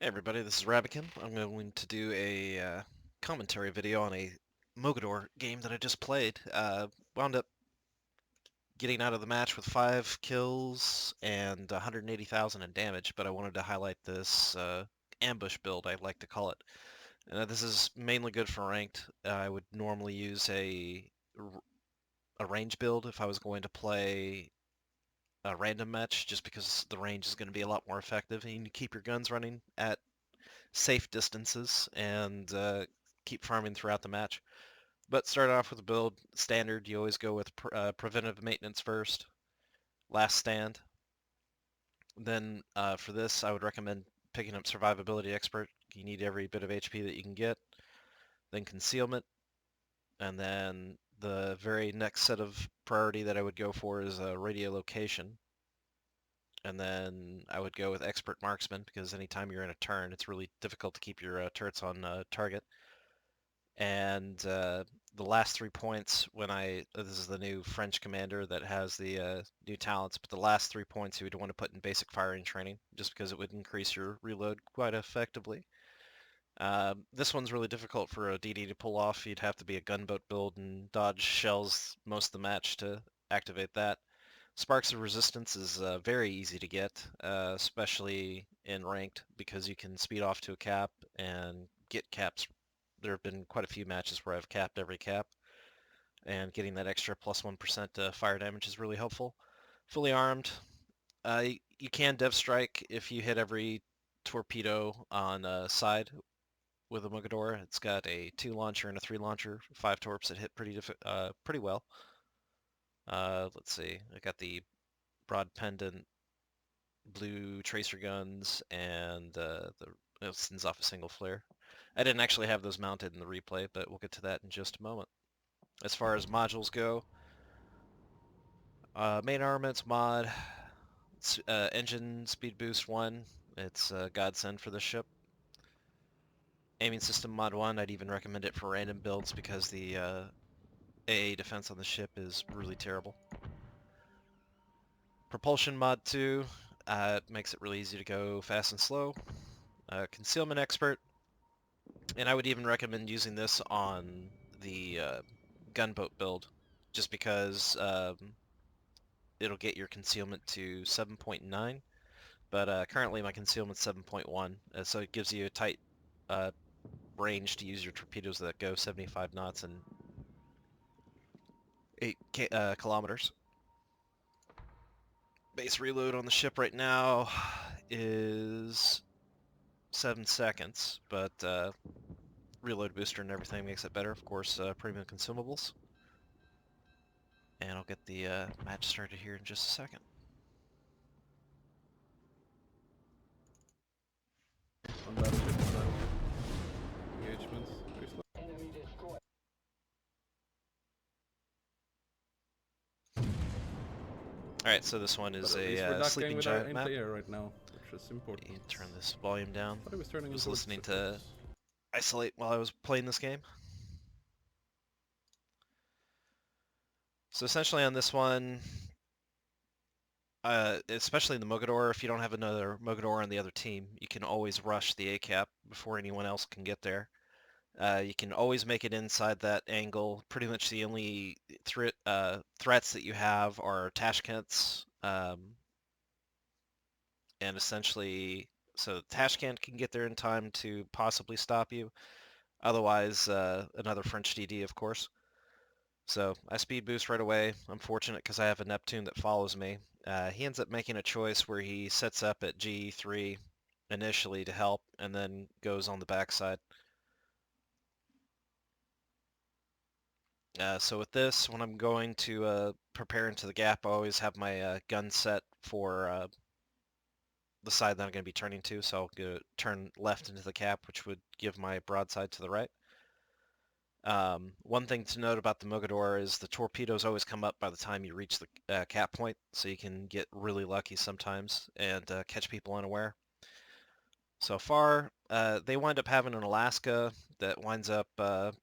Hey everybody, this is Rabikin. I'm going to do a commentary video on a Mogador game that I just played. Wound up getting out of the match with 5 kills and 180,000 in damage, but I wanted to highlight this ambush build, I like to call it. This is mainly good for ranked. I would normally use a range build if I was going to play a random match, just because the range is going to be a lot more effective, and you can keep your guns running at safe distances and keep farming throughout the match. But start off with a build standard. You always go with preventive maintenance first, last stand. Then for this, I would recommend picking up survivability expert. You need every bit of HP that you can get. Then concealment, and then the very next set of priority that I would go for is radiolocation. And then I would go with expert marksman because anytime you're in a turn, it's really difficult to keep your turrets on target. And the last 3 points when this is the new French commander that has the new talents, but the last 3 points you would want to put in basic firing training just because it would increase your reload quite effectively. This one's really difficult for a DD to pull off. You'd have to be a gunboat build and dodge shells most of the match to activate that. Sparks of Resistance is very easy to get, especially in ranked, because you can speed off to a cap and get caps. There have been quite a few matches where I've capped every cap, and getting that extra plus 1% fire damage is really helpful. Fully armed, you can dev strike if you hit every torpedo on side with a Mogador. It's got a 2 launcher and a 3 launcher, 5 torps that hit pretty well. Let's see, I got the broad pendant blue tracer guns and it sends off a single flare. I didn't actually have those mounted in the replay, but we'll get to that in just a moment. As far as modules go, main armaments mod, engine speed boost 1. It's a godsend for this ship. Aiming system mod 1, I'd even recommend it for random builds because the AA defense on the ship is really terrible. Propulsion mod 2, makes it really easy to go fast and slow. Concealment expert, and I would even recommend using this on the gunboat build, just because it'll get your concealment to 7.9, but currently my concealment's 7.1, so it gives you a tight uh, range to use your torpedoes that go 75 knots and 8 kilometers. Base reload on the ship right now is 7 seconds, but reload booster and everything makes it better. Of course, premium consumables. And I'll get the match started here in just a second. On that ship side. Engagements. Very slow. Alright, so this one But is at least we're a not going sleeping with our giant aim map. player right now, which is important. You turn this volume down. But I was turning I on was towards listening the to ships. Isolate while I was playing this game. So essentially on this one, especially in the Mogador, if you don't have another Mogador on the other team, you can always rush the A-cap before anyone else can get there. You can always make it inside that angle. Pretty much the only threats that you have are Tashkents, and essentially, so Tashkent can get there in time to possibly stop you. Otherwise, another French DD, of course. So I speed boost right away. I'm fortunate because I have a Neptune that follows me. He ends up making a choice where he sets up at G3 initially to help and then goes on the backside. So with this, when I'm going to prepare into the gap, I always have my gun set for the side that I'm going to be turning to. So I'll go turn left into the cap, which would give my broadside to the right. One thing to note about the Mogador is the torpedoes always come up by the time you reach the cap point, so you can get really lucky sometimes and catch people unaware. So far, they wind up having an Alaska that winds up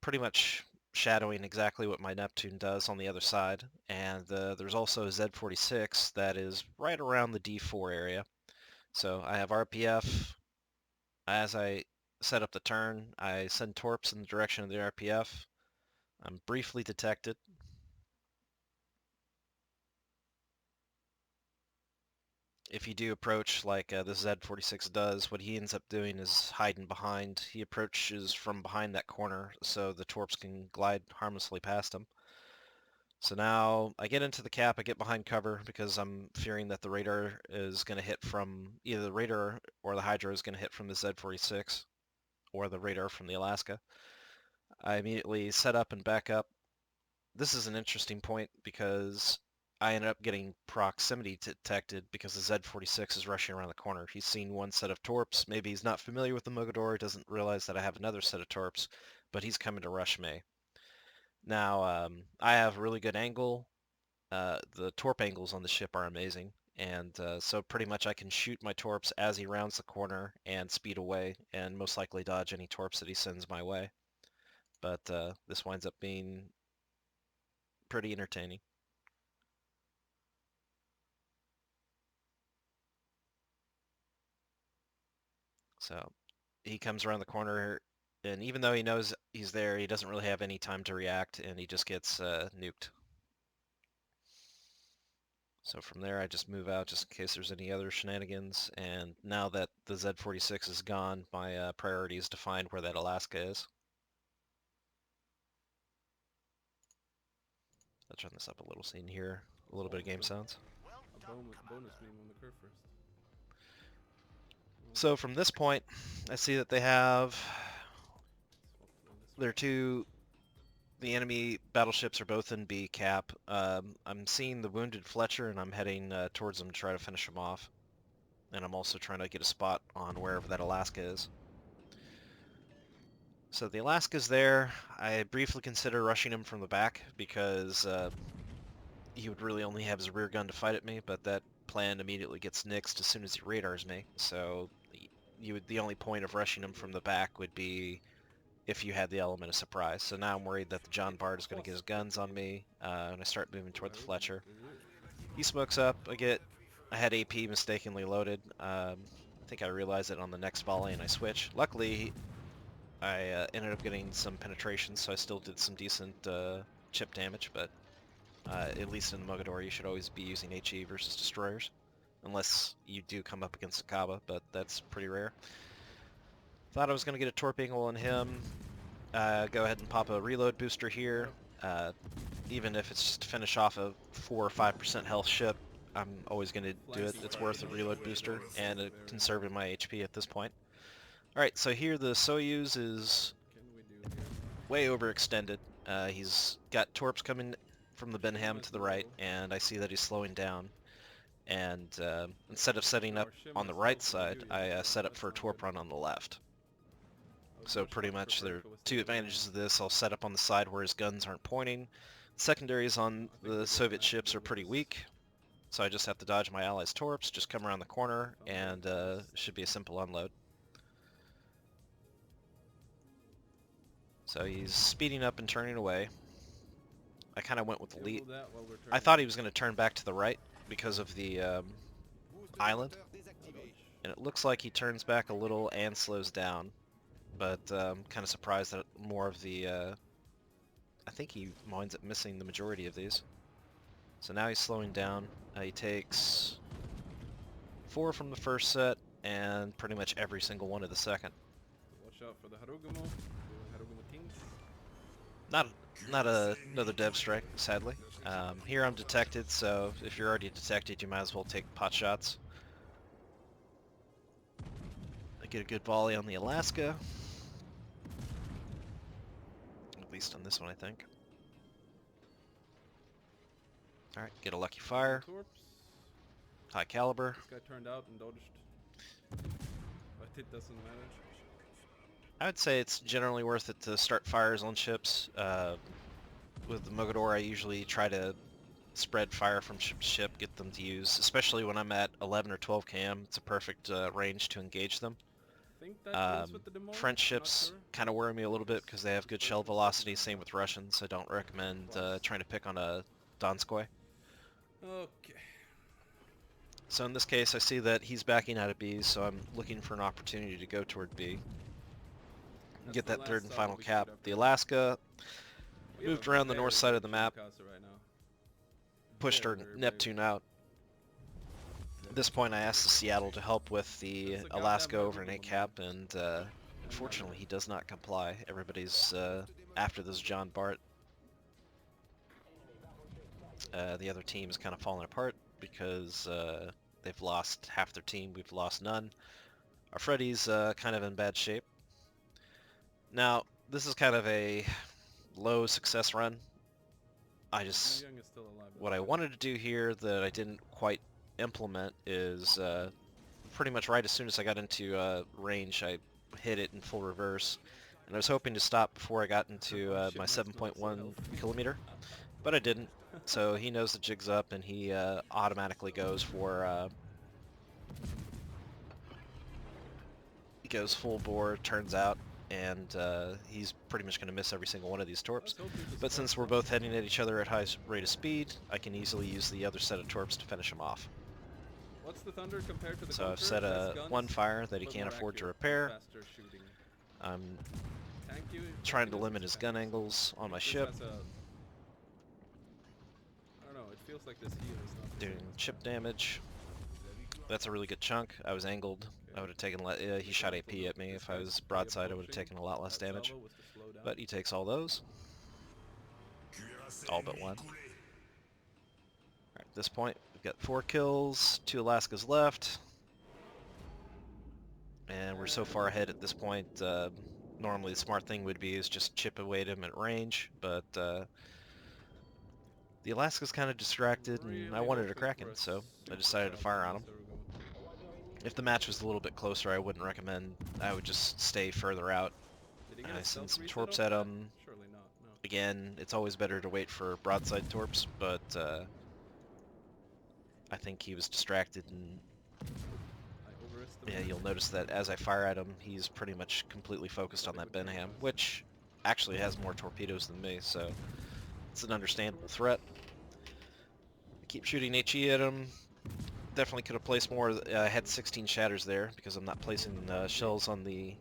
pretty much shadowing exactly what my Neptune does on the other side, and there's also a Z46 that is right around the D4 area. So I have RPF, As I set up the turn, I send torps in the direction of the RPF. I'm briefly detected. If you do approach like the Z46 does, what he ends up doing is hiding behind. He approaches from behind that corner so the torps can glide harmlessly past him. So now I get into the cap, I get behind cover because I'm fearing that the radar is going to hit from, either the radar or the Hydra is going to hit from the Z46 or the radar from the Alaska. I immediately set up and back up. This is an interesting point because I ended up getting proximity detected because the Z46 is rushing around the corner. He's seen one set of torps. Maybe he's not familiar with the Mogador. He doesn't realize that I have another set of torps, but he's coming to rush me. Now, I have a really good angle. The torp angles on the ship are amazing, and so pretty much I can shoot my torps as he rounds the corner and speed away, and most likely dodge any torps that he sends my way. But this winds up being pretty entertaining. So he comes around the corner, and even though he knows he's there, he doesn't really have any time to react, and he just gets nuked. So from there, I just move out just in case there's any other shenanigans. And now that the Z46 is gone, my priority is to find where that Alaska is. I'll turn this up a little so you can hear a little bit of game sounds. A bonus meme on the curve first. So from this point, I see that they have their two, the enemy battleships are both in B cap. I'm seeing the wounded Fletcher, and I'm heading towards them to try to finish him off. And I'm also trying to get a spot on wherever that Alaska is. So the Alaska's there. I briefly consider rushing him from the back because he would really only have his rear gun to fight at me, but that plan immediately gets nixed as soon as he radars me. So the only point of rushing him from the back would be if you had the element of surprise. So now I'm worried that the John Bart is going to get his guns on me, and I start moving toward the Fletcher. He smokes up. I had AP mistakenly loaded. I think I realized it on the next volley, and I switch. Luckily, I ended up getting some penetration, so I still did some decent chip damage, but at least in the Mogador, you should always be using HE versus destroyers, unless you do come up against Akaba, but that's pretty rare. Thought I was going to get a torp angle on him. Go ahead and pop a reload booster here. Even if it's just to finish off a 4 or 5% health ship, I'm always going to do it. It's worth a reload booster and conserving my HP at this point. Alright, so here the Soyuz is way overextended. He's got torps coming from the Benham to the right, and I see that he's slowing down. And instead of setting up on the right side, I set up for a torp run on the left. So pretty much there are two advantages of this. I'll set up on the side where his guns aren't pointing. Secondaries on the Soviet ships are pretty weak, so I just have to dodge my allies' torps, just come around the corner, and it should be a simple unload. So he's speeding up and turning away. I kind of went with the lead. I thought he was going to turn back to the right because of the island, and it looks like he turns back a little and slows down, but I'm kind of surprised that more of the I think he winds up missing the majority of these. So now he's slowing down. He takes 4 from the first set and pretty much every single one of the second. Watch out for the Harugamo. Harugamo Kings. Not another dev strike, sadly. Here I'm detected, so if you're already detected, you might as well take pot shots. I get a good volley on the Alaska. At least on this one, I think. Alright, get a lucky fire. High caliber. This guy turned out and dodged. But it doesn't matter. I would say it's generally worth it to start fires on ships. With the Mogador, I usually try to spread fire from ship to ship, get them to use, especially when I'm at 11 or 12 km. It's a perfect range to engage them. French ships kind of worry me a little bit because they have good shell velocity, same with Russians. I don't recommend trying to pick on a Donskoy. Okay. So in this case, I see that he's backing out of B, so I'm looking for an opportunity to go toward B. That's Get the that third last and stop final we cap. shoot after The this. Alaska We have moved a around the north very side of good the map, shooter right now. pushed our Very big. Neptune out. At this point, I asked the Seattle to help with the That's a Alaska goddamn over an movie, A my man. cap, and Another. unfortunately, he does not comply. Everybody's after this John Bart. The other team is kind of falling apart because they've lost half their team. We've lost none. Our Freddy's kind of in bad shape. Now, this is kind of a low success run. Young is still alive. What That's I good. wanted to do here that I didn't quite implement is pretty much right as soon as I got into range, I hit it in full reverse. And I was hoping to stop before I got into Oh shit, my man's not so 7.1 healthy. kilometer, but I didn't. So he knows the jig's up, and he automatically goes for he goes full bore, turns out, and he's pretty much going to miss every single one of these torps. Let's hope this is But close since we're enough. both heading at each other at high rate of speed, I can easily use the other set of torps to finish him off. What's the Thunder compared to the So I've Conqueror? set Less a guns, one fire that he but can't more afford to accurate, repair. faster shooting. I'm trying to Tankiness limit is his gun tanky, so angles on my this ship, has a... I don't know, it feels like this heal is not the doing same as chip before. damage. That's a really good chunk. I was angled. I would have taken he shot AP at me. If I was broadside, I would have taken a lot less damage. But he takes all those. All but one. Alright, at this point, we've got 4 kills, 2 Alaskas left. And we're so far ahead at this point, normally the smart thing would be is just chip away at him at range, but the Alaska's kind of distracted, and I Really wanted a hoping for Kraken, a so I super decided to shot fire on on this him. Urugo. If the match was a little bit closer, I wouldn't recommend. I would just stay further out. Did he get a Send stealth some reset torps off at that? him. Surely not, no. Again, it's always better to wait for broadside torps, but I think he was distracted, and I yeah, overestimated. you'll notice that as I fire at him, he's pretty much completely focused on Got a that good Benham, turn, guys. which actually has more torpedoes than me, so it's an understandable threat. I keep shooting HE at him. Definitely could have placed more. I had 16 shatters there because I'm not placing shells on the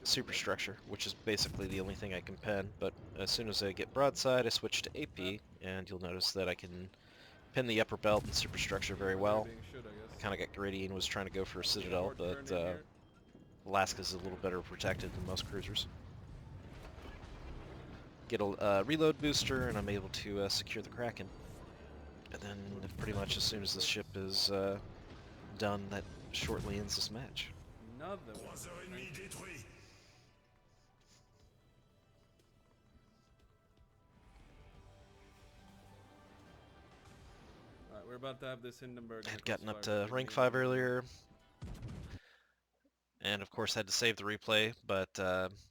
superstructure, which is basically the only thing I can pin. But as soon as I get broadside, I switch to AP, and you'll notice that I can pin the upper belt and superstructure very well. I kind of got greedy and was trying to go for a Citadel, but Alaska's a little better protected than most cruisers. Get a reload booster, and I'm able to secure the Kraken. And then pretty much as soon as the ship is done, that shortly ends this match. Another one. Alright, we're about to have this Hindenburg. I had gotten up to rank 5 earlier, and of course had to save the replay, but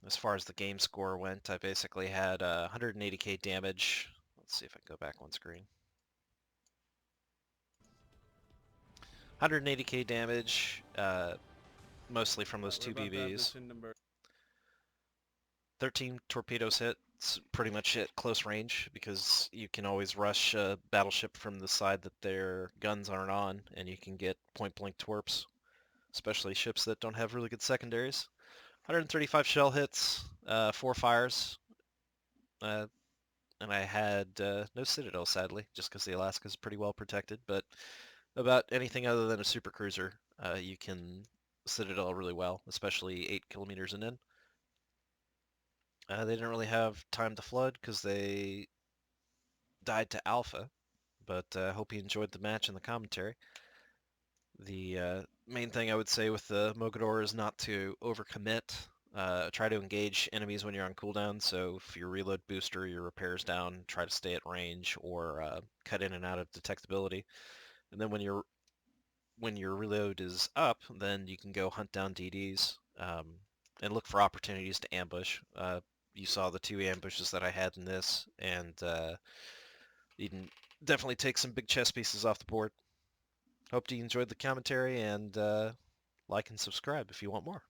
as far as the game score went, I basically had 180k damage. Let's see if I can go back one screen. 180k damage, mostly from those 2 BBs. 13 torpedoes hit. It's pretty much at close range because you can always rush a battleship from the side that their guns aren't on, and you can get point-blank torps, especially ships that don't have really good secondaries. 135 shell hits, 4 fires, and I had no Citadel, sadly, just because the Alaska is pretty well protected, but about anything other than a super cruiser, you can Citadel really well, especially 8 kilometers and in. They didn't really have time to flood because they died to Alpha, but I hope you enjoyed the match and the commentary. The main thing I would say with the Mogador is not to overcommit. Try to engage enemies when you're on cooldown, so if your reload booster, your repairs down, try to stay at range or cut in and out of detectability. And then when your reload is up, then you can go hunt down DDs and look for opportunities to ambush. You saw the 2 ambushes that I had in this, and you can definitely take some big chess pieces off the board. Hope you enjoyed the commentary, and like and subscribe if you want more.